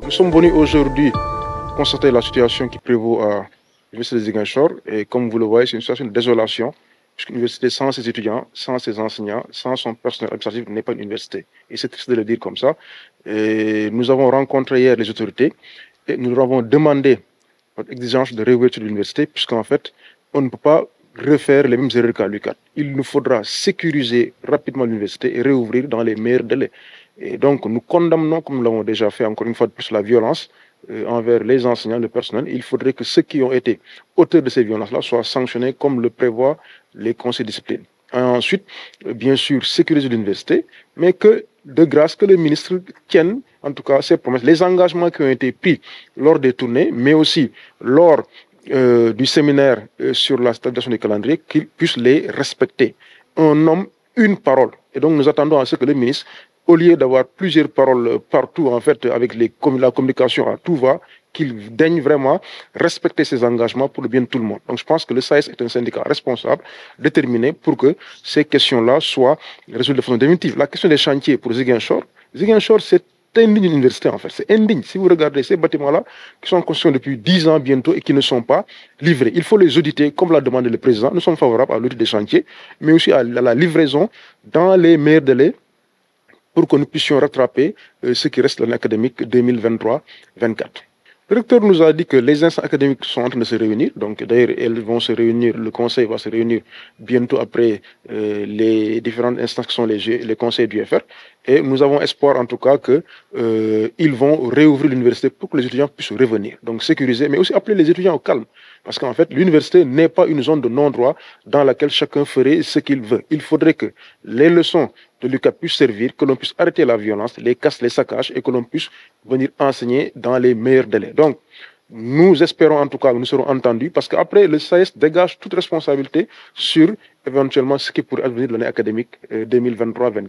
Nous sommes venus aujourd'hui constater la situation qui prévaut à l'Université de Ziguinchor. Et comme vous le voyez, c'est une situation de désolation, puisqu'une université sans ses étudiants, sans ses enseignants, sans son personnel administratif n'est pas une université. Et c'est triste de le dire comme ça. Et nous avons rencontré hier les autorités et nous leur avons demandé notre exigence de réouverture de l'université, puisqu'en fait, on ne peut pas refaire les mêmes erreurs qu'à l'UQAD. Il nous faudra sécuriser rapidement l'université et réouvrir dans les meilleurs délais. Et donc, nous condamnons, comme nous l'avons déjà fait encore une fois de plus, la violence envers les enseignants, le personnel. Il faudrait que ceux qui ont été auteurs de ces violences-là soient sanctionnés comme le prévoient les conseils de discipline. Et ensuite, bien sûr, sécuriser l'université, mais que, de grâce, que le ministre tienne, en tout cas, ses promesses, les engagements qui ont été pris lors des tournées, mais aussi lors du séminaire sur la stabilisation des calendriers, qu'il puisse les respecter. Un homme, une parole. Et donc, nous attendons à ce que le ministre, au lieu d'avoir plusieurs paroles partout, en fait, avec la communication à tout va, qu'il daigne vraiment respecter ses engagements pour le bien de tout le monde. Donc je pense que le SAES est un syndicat responsable, déterminé pour que ces questions-là soient résolues de façon définitive. La question des chantiers pour Ziguinchor, c'est indigne université en fait, c'est indigne. Si vous regardez ces bâtiments-là, qui sont en construction depuis 10 ans bientôt et qui ne sont pas livrés, il faut les auditer comme l'a demandé le président. Nous sommes favorables à l'audit des chantiers, mais aussi à la livraison dans les meilleurs délais pour que nous puissions rattraper ce qui reste de l'année académique 2023-24. Le recteur nous a dit que les instances académiques sont en train de se réunir. Donc, d'ailleurs, elles vont se réunir, le conseil va se réunir bientôt après les différentes instances qui sont les conseils du FR. Et nous avons espoir, en tout cas, qu'ils vont réouvrir l'université pour que les étudiants puissent revenir. Donc, sécuriser, mais aussi appeler les étudiants au calme. Parce qu'en fait, l'université n'est pas une zone de non-droit dans laquelle chacun ferait ce qu'il veut. Il faudrait que les leçons de l'UQAD puissent servir, que l'on puisse arrêter la violence, les casses, les saccages, et que l'on puisse venir enseigner dans les meilleurs délais. Donc, nous espérons en tout cas que nous serons entendus, parce qu'après, le SAES dégage toute responsabilité sur éventuellement ce qui pourrait advenir de l'année académique 2023-24.